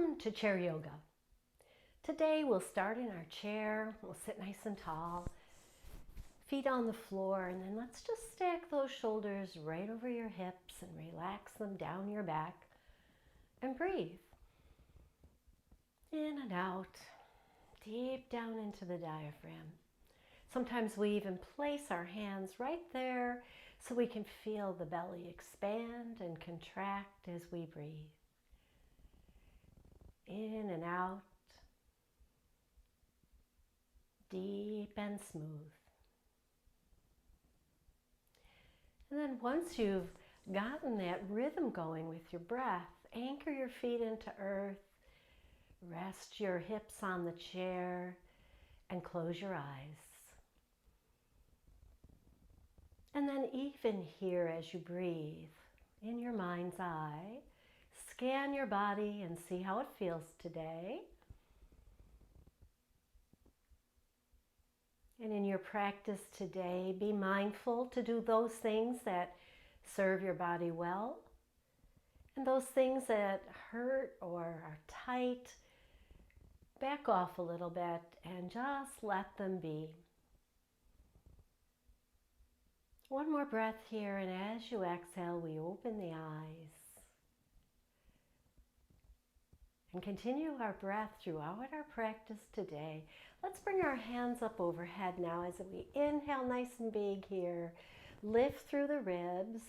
Welcome to Chair Yoga. Today we'll start in our chair. We'll sit nice and tall, feet on the floor, and then let's just stack those shoulders right over your hips and relax them down your back and breathe. In and out, deep down into the diaphragm. Sometimes we even place our hands right there so we can feel the belly expand and contract as we breathe. In and out, deep and smooth. And then once you've gotten that rhythm going with your breath, anchor your feet into earth, rest your hips on the chair, and close your eyes. And then even here as you breathe, in your mind's eye, scan your body and see how it feels today. And in your practice today, be mindful to do those things that serve your body well. And those things that hurt or are tight, back off a little bit and just let them be. One more breath here, and as you exhale, we open the eyes. And continue our breath throughout our practice today. Let's bring our hands up overhead now as we inhale nice and big here. Lift through the ribs.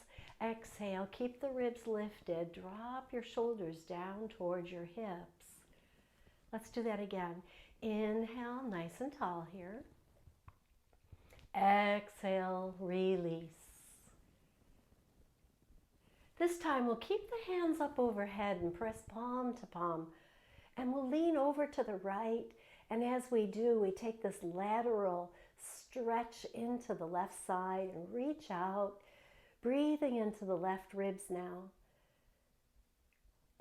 Exhale, keep the ribs lifted. Drop your shoulders down towards your hips. Let's do that again. Inhale, nice and tall here. Exhale, release. This time we'll keep the hands up overhead and press palm to palm. And we'll lean over to the right. And as we do, we take this lateral stretch into the left side and reach out, breathing into the left ribs now.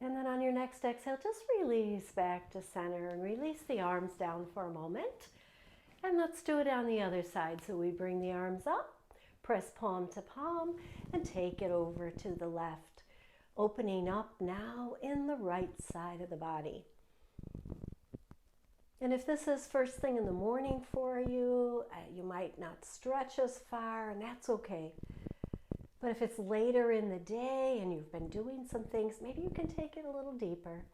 And then on your next exhale, just release back to center and release the arms down for a moment. And let's do it on the other side. So we bring the arms up. Press palm to palm and take it over to the left, opening up now in the right side of the body. And if this is first thing in the morning for you, you might not stretch as far, and that's okay. But if it's later in the day and you've been doing some things, maybe you can take it a little deeper.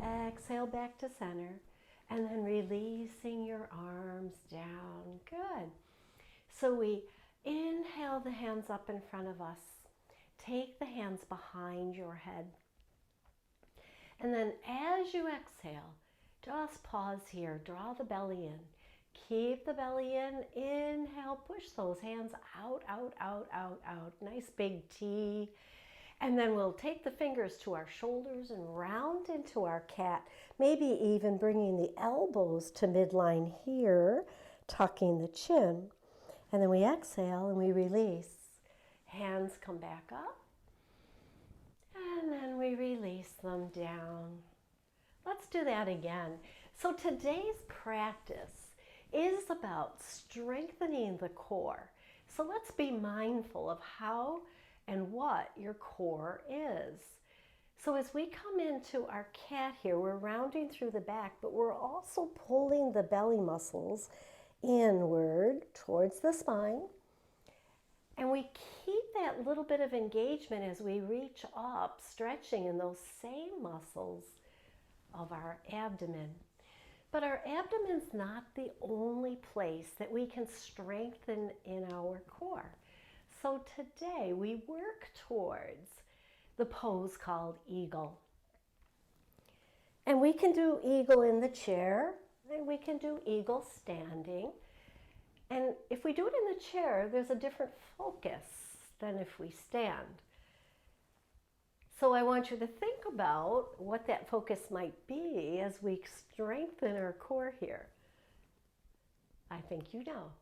Exhale back to center, and then releasing your arms down. Good. So we inhale the hands up in front of us. Take the hands behind your head. And then as you exhale, just pause here. Draw the belly in. Keep the belly in. Inhale, push those hands out, out, out, out, out. Nice big T. And then we'll take the fingers to our shoulders and round into our cat. Maybe even bringing the elbows to midline here, tucking the chin. And then we exhale and we release. Hands come back up. And then we release them down. Let's do that again. So today's practice is about strengthening the core. So let's be mindful of how and what your core is. So as we come into our cat here, we're rounding through the back, but we're also pulling the belly muscles inward towards the spine. And we keep that little bit of engagement as we reach up, stretching in those same muscles of our abdomen. But our abdomen's not the only place that we can strengthen in our core. So today we work towards the pose called eagle. And we can do eagle in the chair, and we can do eagle standing. And if we do it in the chair, there's a different focus than if we stand. So I want you to think about what that focus might be as we strengthen our core here. I think you know.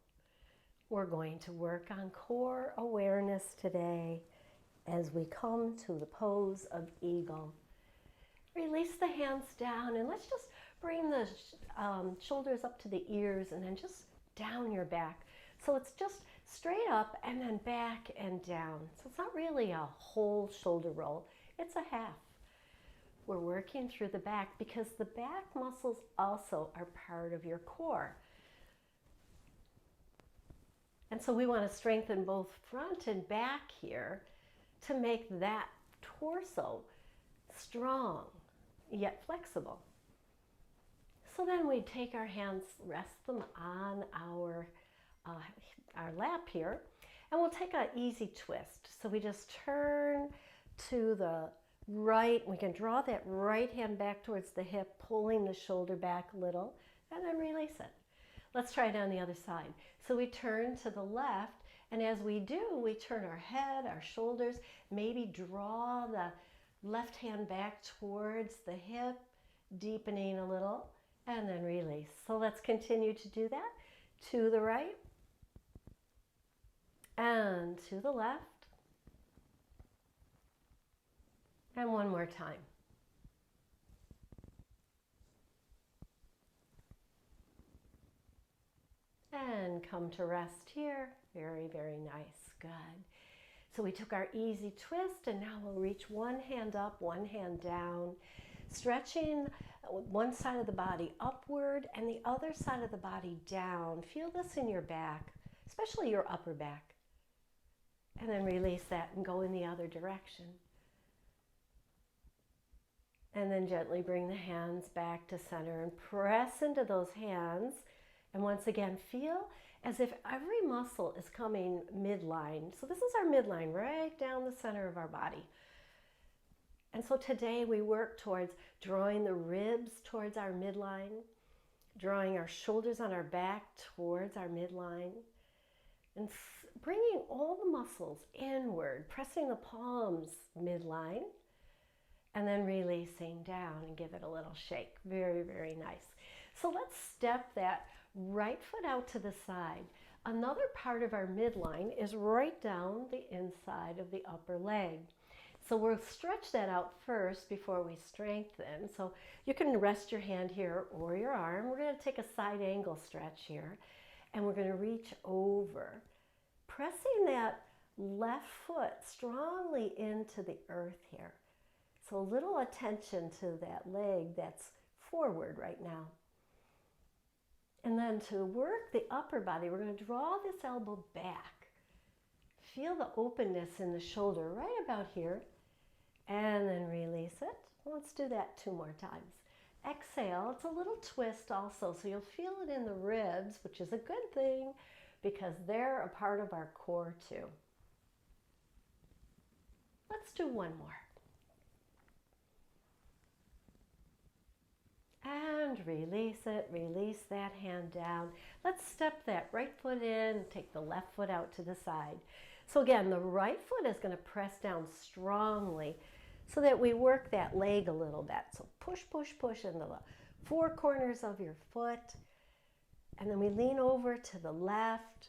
We're going to work on core awareness today as we come to the pose of eagle. Release the hands down and let's just bring the shoulders up to the ears and then just down your back. So it's just straight up and then back and down. So it's not really a whole shoulder roll, it's a half. we're working through the back because the back muscles also are part of your core. And so we want to strengthen both front and back here to make that torso strong yet flexible. So then we take our hands, rest them on our lap here, and we'll take an easy twist. So we just turn to the right. We can draw that right hand back towards the hip, pulling the shoulder back a little, and then release it. Let's try it on the other side. So we turn to the left, and as we do, we turn our head, our shoulders, maybe draw the left hand back towards the hip, deepening a little, and then release. So let's continue to do that. To the right, and to the left, and one more time. And come to rest here. Very, very nice. Good. So we took our easy twist, and now we'll reach one hand up, one hand down, stretching one side of the body upward and the other side of the body down. Feel this in your back, especially your upper back. And then release that and go in the other direction. And then gently bring the hands back to center and press into those hands. And once again, feel as if every muscle is coming midline. So this is our midline, right down the center of our body. And so today we work towards drawing the ribs towards our midline, drawing our shoulders on our back towards our midline, and bringing all the muscles inward, pressing the palms midline, and then releasing down and give it a little shake. Very, very nice. So let's step that right foot out to the side. Another part of our midline is right down the inside of the upper leg. So we'll stretch that out first before we strengthen. So you can rest your hand here or your arm. We're going to take a side angle stretch here, and we're going to reach over, pressing that left foot strongly into the earth here. So a little attention to that leg that's forward right now. And then to work the upper body, we're going to draw this elbow back. Feel the openness in the shoulder right about here. And then release it. Let's do that 2 more times. Exhale. It's a little twist also, so you'll feel it in the ribs, which is a good thing because they're a part of our core too. Let's do one more. And release it. Release that hand down. Let's step that right foot in, take the left foot out to the side. So again, the right foot is going to press down strongly so that we work that leg a little bit. So push, push, push into the 4 corners of your foot. And then we lean over to the left.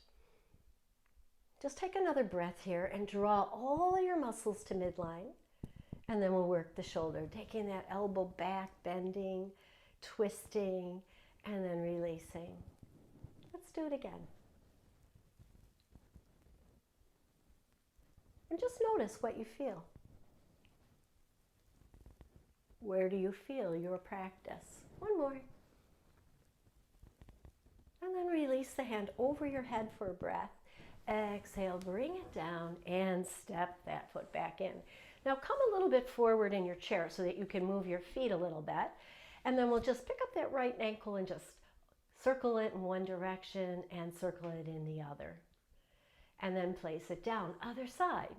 Just take another breath here and draw all your muscles to midline. And then we'll work the shoulder, taking that elbow back, bending, twisting, and then releasing. Let's do it again. And just notice what you feel. Where do you feel your practice? One more. And then release the hand over your head for a breath. Exhale, bring it down and step that foot back in. Now come a little bit forward in your chair so that you can move your feet a little bit. And then we'll just pick up that right ankle and just circle it in one direction and circle it in the other. And then place it down, other side.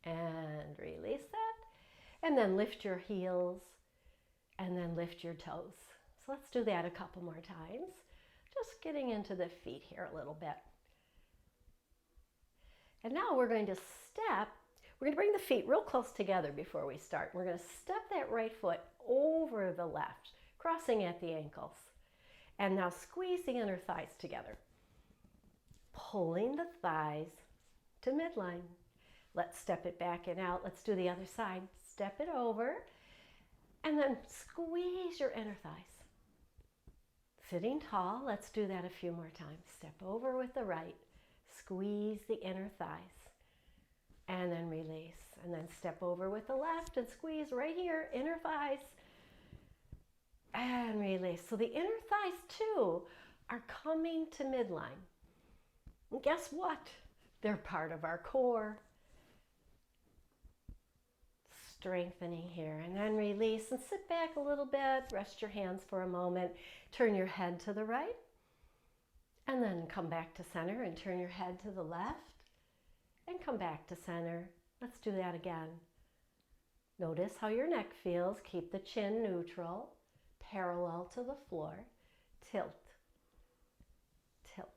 And release that. And then lift your heels and then lift your toes. So let's do that a couple more times. Just getting into the feet here a little bit. And now we're going to step. We're going to bring the feet real close together before we start. We're going to step that right foot over the left, crossing at the ankles. And now squeeze the inner thighs together. Pulling the thighs to midline. Let's step it back and out. Let's do the other side. Step it over. And then squeeze your inner thighs. Sitting tall, let's do that a few more times. Step over with the right. Squeeze the inner thighs. and then release. And then step over with the left and squeeze right here, inner thighs, and release. So the inner thighs too are coming to midline. And guess what? They're part of our core. Strengthening here, and then release and sit back a little bit, rest your hands for a moment, turn your head to the right, and then come back to center and turn your head to the left, and come back to center. Let's do that again. Notice how your neck feels. Keep the chin neutral, parallel to the floor. Tilt, tilt.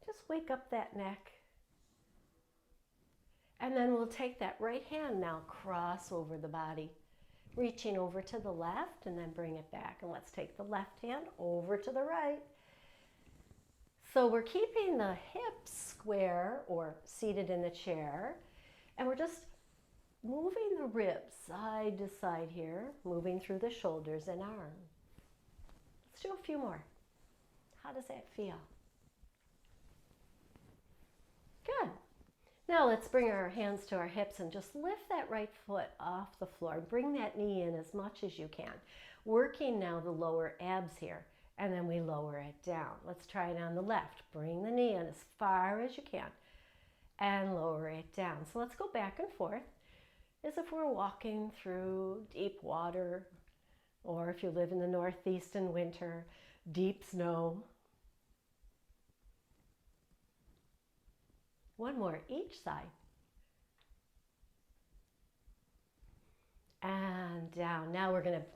Just wake up that neck. And then we'll take that right hand now, cross over the body, reaching over to the left, and then bring it back. And let's take the left hand over to the right. So we're keeping the hips square or seated in the chair, and we're just moving the ribs side to side here, moving through the shoulders and arms. Let's do a few more. How does that feel? Good. Now let's bring our hands to our hips and just lift that right foot off the floor. Bring that knee in as much as you can. Working now the lower abs here, and then we lower it down. Let's try it on the left. Bring the knee in as far as you can and lower it down. So let's go back and forth as if we're walking through deep water, or if you live in the Northeast in winter, deep snow. One more each side. And down. Now we're going to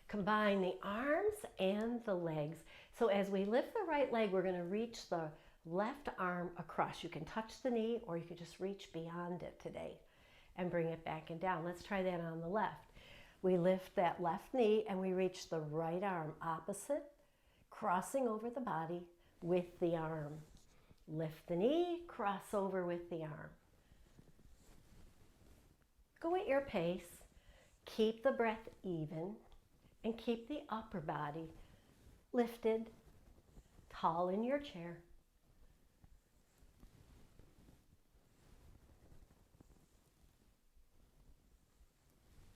combine the arms and the legs. So as we lift the right leg, we're going to reach the left arm across. You can touch the knee, or you can just reach beyond it today and bring it back and down. Let's try that on the left. We lift that left knee and we reach the right arm opposite, crossing over the body with the arm. Lift the knee, cross over with the arm. Go at your pace. Keep the breath even and keep the upper body lifted, tall in your chair.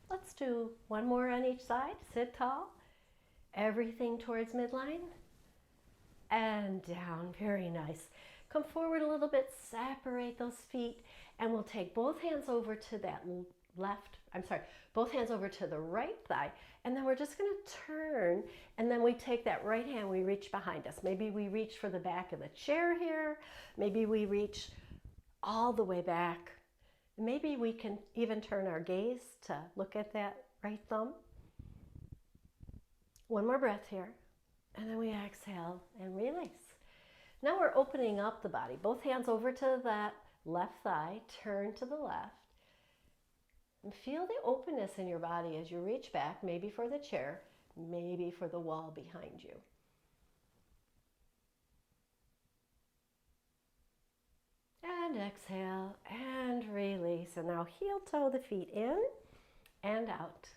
Let's do one more on each side. Sit tall, everything towards midline, and down. Very nice. Come forward a little bit, separate those feet, and we'll take both hands over to that both hands over to the right thigh, and then we're just going to turn, and then we take that right hand, we reach behind us. Maybe we reach for the back of the chair here, maybe we reach all the way back. Maybe we can even turn our gaze to look at that right thumb. One more breath here, and then we exhale and release. Now we're opening up the body. Both hands over to that left thigh, turn to the left. And feel the openness in your body as you reach back, maybe for the chair, maybe for the wall behind you. And exhale and release. And now heel toe the feet in and out.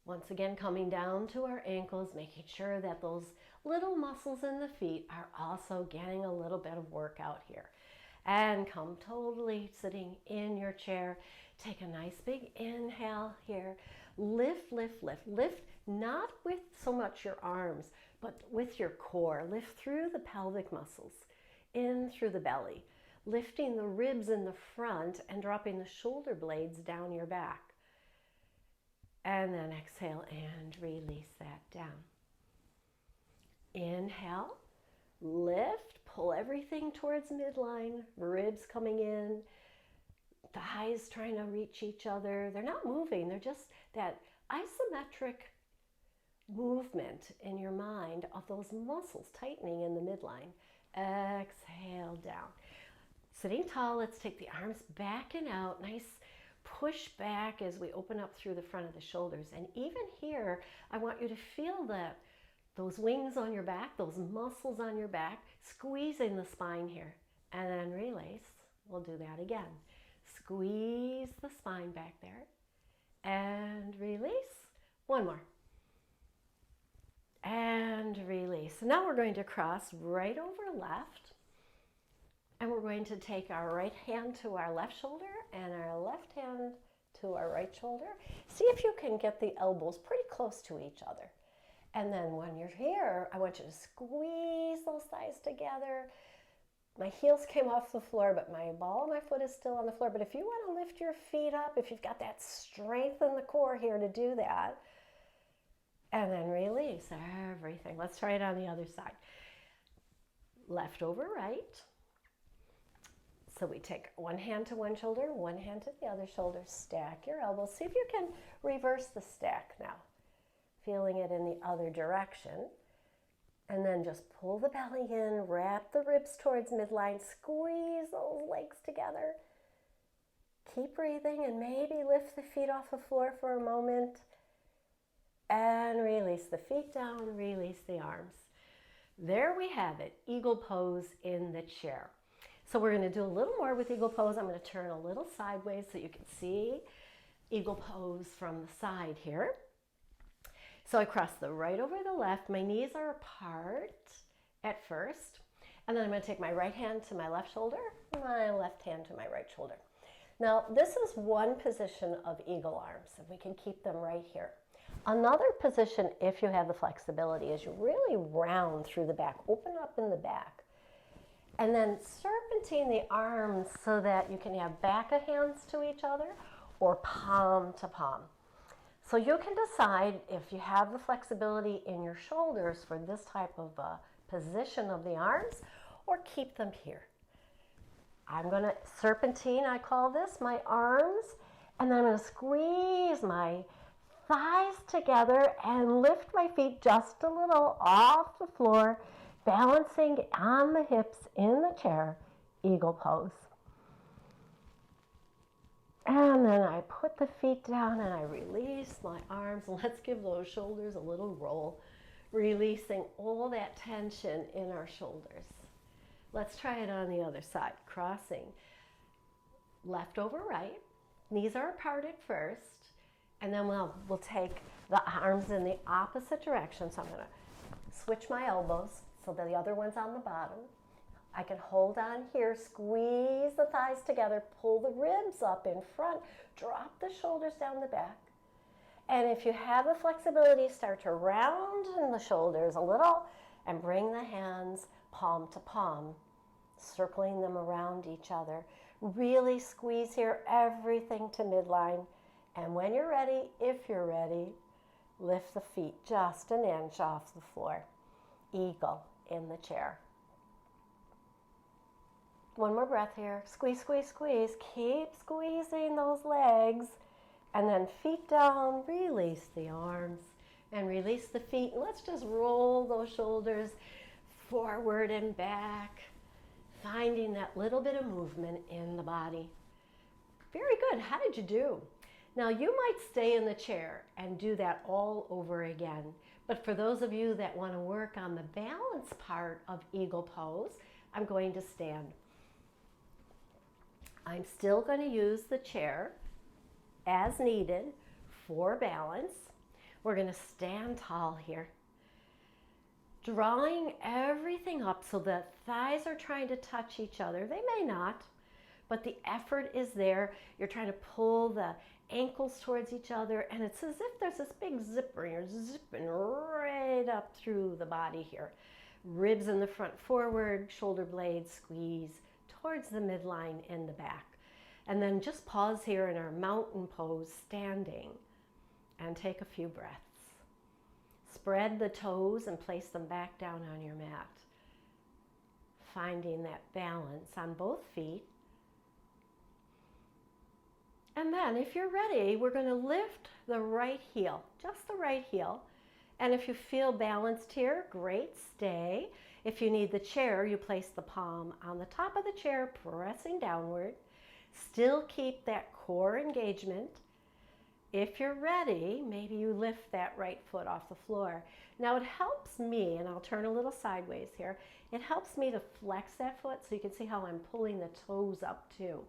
Once again, coming down to our ankles, making sure that those little muscles in the feet are also getting a little bit of workout here. And come totally sitting in your chair. Take a nice big inhale here. Lift, lift, lift. Lift not with so much your arms, but with your core. Lift through the pelvic muscles, in through the belly. Lifting the ribs in the front and dropping the shoulder blades down your back. And then exhale and release that down. Inhale, lift, pull everything towards midline, ribs coming in, thighs trying to reach each other. They're not moving, they're just that isometric movement in your mind of those muscles tightening in the midline. Exhale down. Sitting tall, let's take the arms back and out, nice push back as we open up through the front of the shoulders. And even here, I want you to feel that those wings on your back, those muscles on your back, squeezing the spine here. And then release. We'll do that again. Squeeze the spine back there. And release. One more. And release. So now we're going to cross right over left. And we're going to take our right hand to our left shoulder and our left hand to our right shoulder. See if you can get the elbows pretty close to each other. And then when you're here, I want you to squeeze those thighs together. My heels came off the floor, but my ball of my foot is still on the floor. But if you want to lift your feet up, if you've got that strength in the core here to do that, and then release everything. Let's try it on the other side. Left over right. So we take one hand to one shoulder, one hand to the other shoulder, stack your elbows. See if you can reverse the stack now. Feeling it in the other direction. And then just pull the belly in, wrap the ribs towards midline, squeeze those legs together. Keep breathing and maybe lift the feet off the floor for a moment. And release the feet down, release the arms. There we have it, eagle pose in the chair. So we're going to do a little more with eagle pose. I'm going to turn a little sideways so you can see eagle pose from the side here. So I cross the right over the left. My knees are apart at first. And then I'm going to take my right hand to my left shoulder, my left hand to my right shoulder. Now, this is one position of eagle arms, and we can keep them right here. Another position, if you have the flexibility, is you really round through the back, open up in the back. And then serpentine the arms so that you can have back of hands to each other or palm to palm. So you can decide if you have the flexibility in your shoulders for this type of position of the arms or keep them here. I'm going to serpentine, I call this, my arms, and then I'm going to squeeze my thighs together and lift my feet just a little off the floor, balancing on the hips in the chair, eagle pose. And then I put the feet down and I release my arms. Let's give those shoulders a little roll, releasing all that tension in our shoulders. Let's try it on the other side, crossing left over right. Knees are apart at first, and then we'll take the arms in the opposite direction. So I'm going to switch my elbows so that the other one's on the bottom. I can hold on here, squeeze the thighs together, pull the ribs up in front, drop the shoulders down the back. And if you have the flexibility, start to round in the shoulders a little and bring the hands palm to palm, circling them around each other. Really squeeze here, everything to midline. And when you're ready, if you're ready, lift the feet just an inch off the floor. Eagle in the chair. One more breath here. Squeeze, squeeze, squeeze. Keep squeezing those legs. And then feet down, release the arms and release the feet. And let's just roll those shoulders forward and back, finding that little bit of movement in the body. Very good. How did you do? Now you might stay in the chair and do that all over again. But for those of you that want to work on the balance part of eagle pose, I'm going to stand. I'm still going to use the chair as needed for balance. We're going to stand tall here, drawing everything up so the thighs are trying to touch each other. They may not, but the effort is there. You're trying to pull the ankles towards each other, and it's as if there's this big zipper, and you're zipping right up through the body here. Ribs in the front forward, shoulder blades squeeze towards the midline in the back. And then just pause here in our mountain pose, standing, and take a few breaths. Spread the toes and place them back down on your mat. Finding that balance on both feet. And then if you're ready, we're going to lift the right heel, just the right heel. And if you feel balanced here, great, stay. If you need the chair, you place the palm on the top of the chair, pressing downward. Still keep that core engagement. If you're ready, maybe you lift that right foot off the floor. Now it helps me, and I'll turn a little sideways here, it helps me to flex that foot so you can see how I'm pulling the toes up too.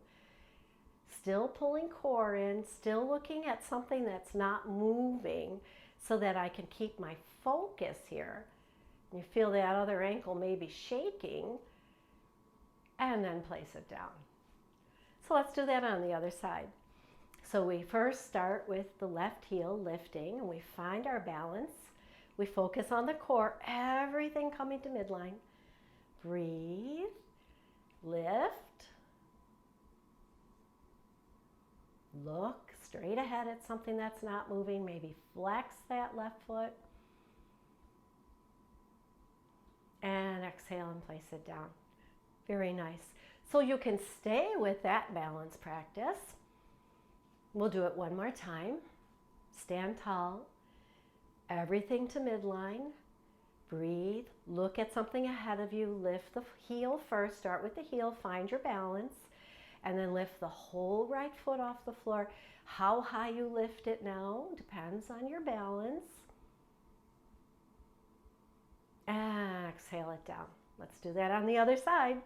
Still pulling core in, still looking at something that's not moving so that I can keep my focus here. You feel that other ankle maybe shaking. and then place it down. So let's do that on the other side. So we first start with the left heel lifting, and we find our balance. We focus on the core, everything coming to midline. Breathe, lift, look straight ahead at something that's not moving. Maybe flex that left foot. And exhale and place it down. Very nice. So you can stay with that balance practice. We'll do it one more time. Stand tall, everything to midline. Breathe, look at something ahead of you, lift the heel first, start with the heel, find your balance, and then lift the whole right foot off the floor. How high you lift it now depends on your balance. And exhale it down. Let's do that on the other side.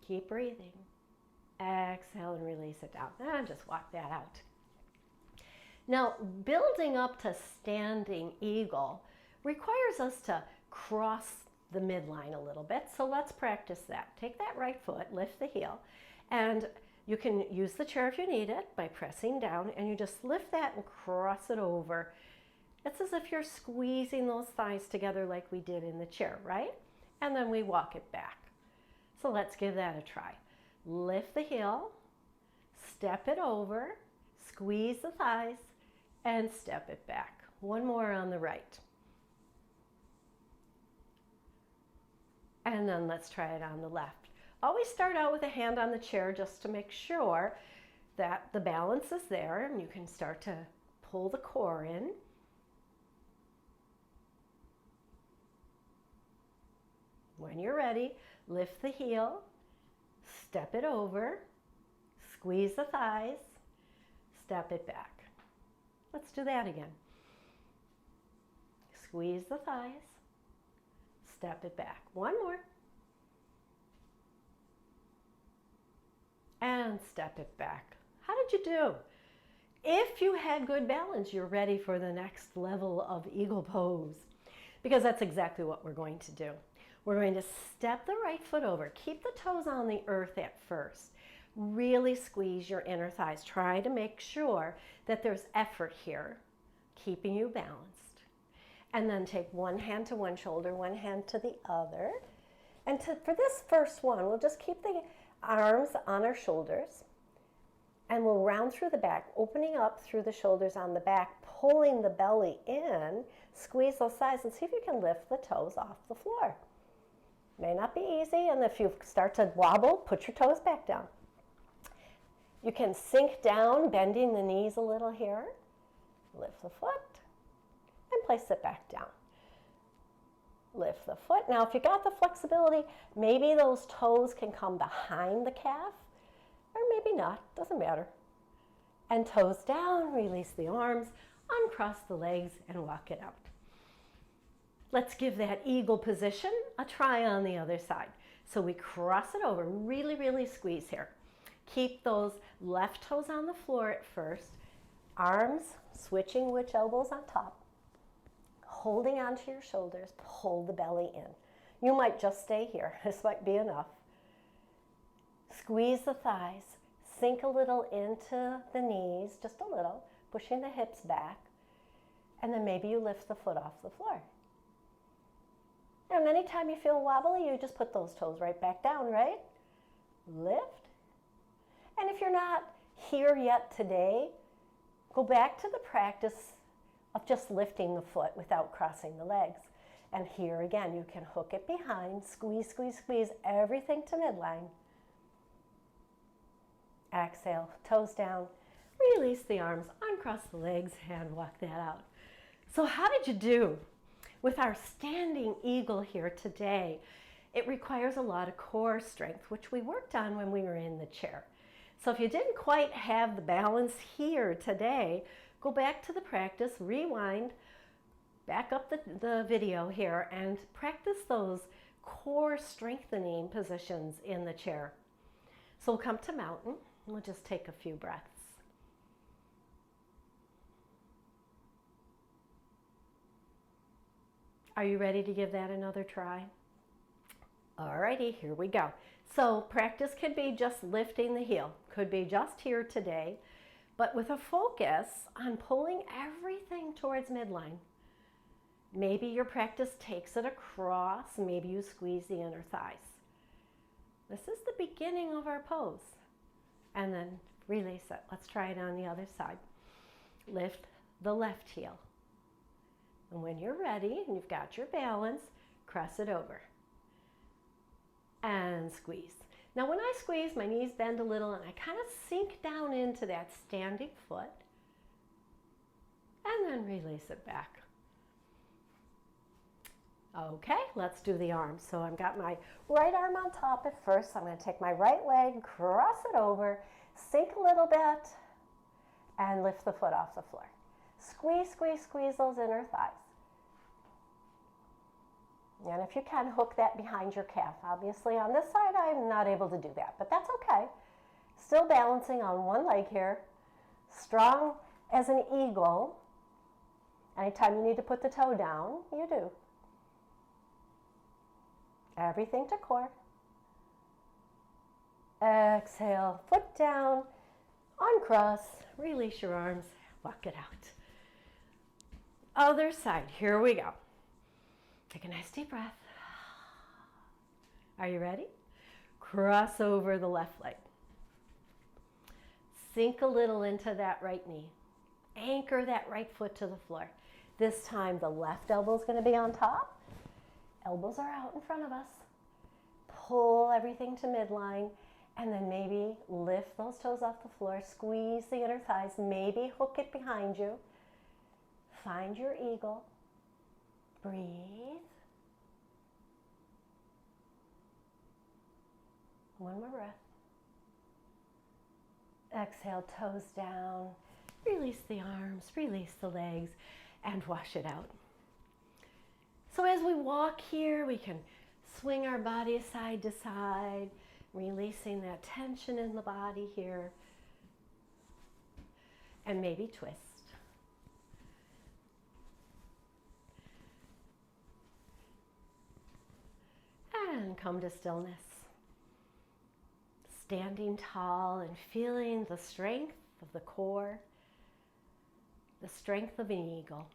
Keep breathing. Exhale and release it down. And just walk that out. Now, building up to standing eagle requires us to cross the midline a little bit. So let's practice that. Take that right foot, lift the heel, and you can use the chair if you need it by pressing down, and you just lift that and cross it over. It's as if you're squeezing those thighs together like we did in the chair, right? And then we walk it back. So let's give that a try. Lift the heel, step it over, squeeze the thighs, and step it back. One more on the right. And then let's try it on the left. Always start out with a hand on the chair just to make sure that the balance is there, and you can start to pull the core in. When you're ready, lift the heel, step it over, squeeze the thighs, step it back. Let's do that again. Squeeze the thighs, step it back. One more. And step it back. How did you do? If you had good balance, you're ready for the next level of eagle pose, because that's exactly what we're going to do. We're going to step the right foot over. Keep the toes on the earth at first. Really squeeze your inner thighs. Try to make sure that there's effort here, keeping you balanced. And then take one hand to one shoulder, one hand to the other. And for this first one, we'll just keep the arms on our shoulders. And we'll round through the back, opening up through the shoulders on the back, pulling the belly in. Squeeze those thighs and see if you can lift the toes off the floor. May not be easy, and if you start to wobble, put your toes back down. You can sink down, bending the knees a little here. Lift the foot and place it back down. Lift the foot. Now, if you got the flexibility, maybe those toes can come behind the calf, or maybe not, doesn't matter. And toes down, release the arms, uncross the legs, and walk it out. Let's give that eagle position a try on the other side. So we cross it over, really, really squeeze here. Keep those left toes on the floor at first, arms switching which elbows on top, holding onto your shoulders, pull the belly in. You might just stay here, this might be enough. Squeeze the thighs, sink a little into the knees, just a little, pushing the hips back, and then maybe you lift the foot off the floor. And anytime you feel wobbly, you just put those toes right back down, right? Lift. And if you're not here yet today, go back to the practice of just lifting the foot without crossing the legs. And here again, you can hook it behind, squeeze, squeeze, squeeze, everything to midline. Exhale, toes down, release the arms, uncross the legs, and walk that out. So how did you do with our standing eagle here today? It requires a lot of core strength, which we worked on when we were in the chair. So if you didn't quite have the balance here today, go back to the practice, rewind, back up the video here, and practice those core strengthening positions in the chair. So we'll come to mountain, and we'll just take a few breaths. Are you ready to give that another try? Alrighty, here we go. So practice could be just lifting the heel, could be just here today, but with a focus on pulling everything towards midline. Maybe your practice takes it across, maybe you squeeze the inner thighs. This is the beginning of our pose. And then release it. Let's try it on the other side. Lift the left heel. And when you're ready and you've got your balance, cross it over. And squeeze. Now when I squeeze, my knees bend a little and I kind of sink down into that standing foot. And then release it back. Okay, let's do the arms. So I've got my right arm on top at first. I'm going to take my right leg, cross it over, sink a little bit, and lift the foot off the floor. Squeeze, squeeze, squeeze those inner thighs. And if you can, hook that behind your calf. Obviously on this side I'm not able to do that, but that's okay. Still balancing on one leg here. Strong as an eagle. Anytime you need to put the toe down, you do. Everything to core. Exhale, foot down, uncross, release your arms, walk it out. Other side, here we go. Take a nice deep breath. Are you ready? Cross over the left leg. Sink a little into that right knee. Anchor that right foot to the floor. This time the left elbow is going to be on top. Elbows are out in front of us. Pull everything to midline and then maybe lift those toes off the floor. Squeeze the inner thighs. Maybe hook it behind you. Find your eagle. Breathe. One more breath. Exhale, toes down. Release the arms, release the legs, and wash it out. So as we walk here, we can swing our body side to side, releasing that tension in the body here, and maybe twist. And come to stillness. Standing tall and feeling the strength of the core, the strength of an eagle.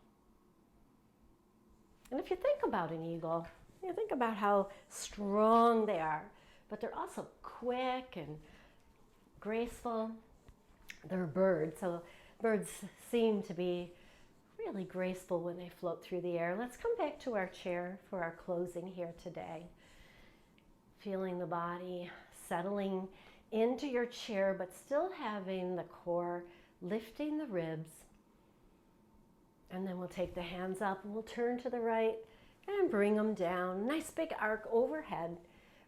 And if you think about an eagle, you think about how strong they are, but they're also quick and graceful. They're birds, so birds seem to be really graceful when they float through the air. Let's come back to our chair for our closing here today. Feeling the body settling into your chair, but still having the core lifting the ribs. And then we'll take the hands up and we'll turn to the right and bring them down. Nice big arc overhead.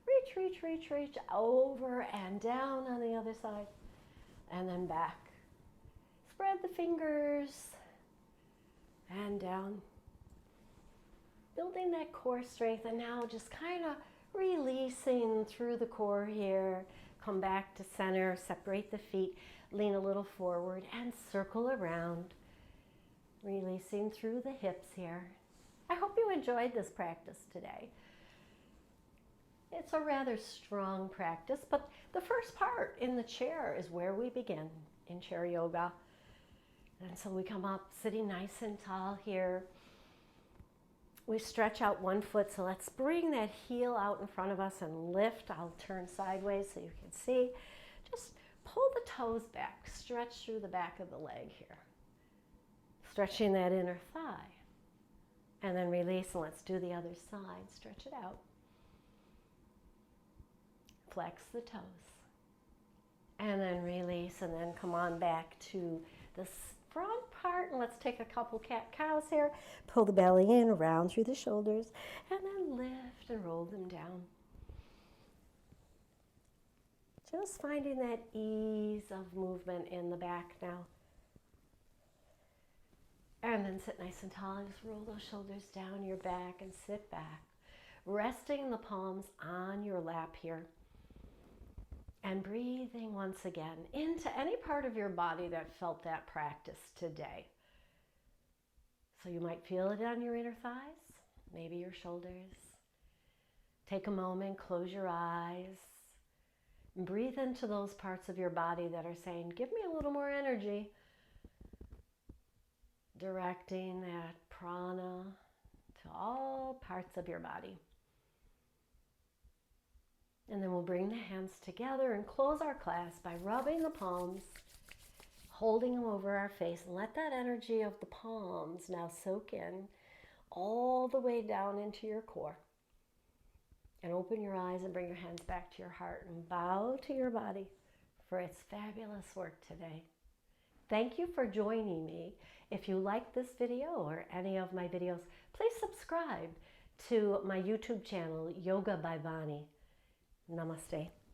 Reach, reach, reach, reach over and down on the other side. And then back. Spread the fingers and down. Building that core strength, and now just kind of releasing through the core here. Come back to center, separate the feet, lean a little forward and circle around. Releasing through the hips here. I hope you enjoyed this practice today. It's a rather strong practice, but the first part in the chair is where we begin in chair yoga. And so we come up sitting nice and tall here. We stretch out one foot, so let's bring that heel out in front of us and lift. I'll turn sideways so you can see. Just pull the toes back, stretch through the back of the leg here. Stretching that inner thigh. And then release, and let's do the other side. Stretch it out. Flex the toes. And then release, and then come on back to the front part, and let's take a couple cat-cows here. Pull the belly in, around through the shoulders, and then lift and roll them down. Just finding that ease of movement in the back now. And then sit nice and tall and just roll those shoulders down your back and sit back. Resting the palms on your lap here. And breathing once again into any part of your body that felt that practice today. So you might feel it on your inner thighs. maybe your shoulders. Take a moment, close your eyes, and breathe into those parts of your body that are saying, give me a little more energy. Directing that prana to all parts of your body. And then we'll bring the hands together and close our class by rubbing the palms, holding them over our face, and let that energy of the palms now soak in all the way down into your core. And open your eyes and bring your hands back to your heart and bow to your body for its fabulous work today. Thank you for joining me. If you like this video or any of my videos, please subscribe to my YouTube channel, Yoga by Vani. Namaste.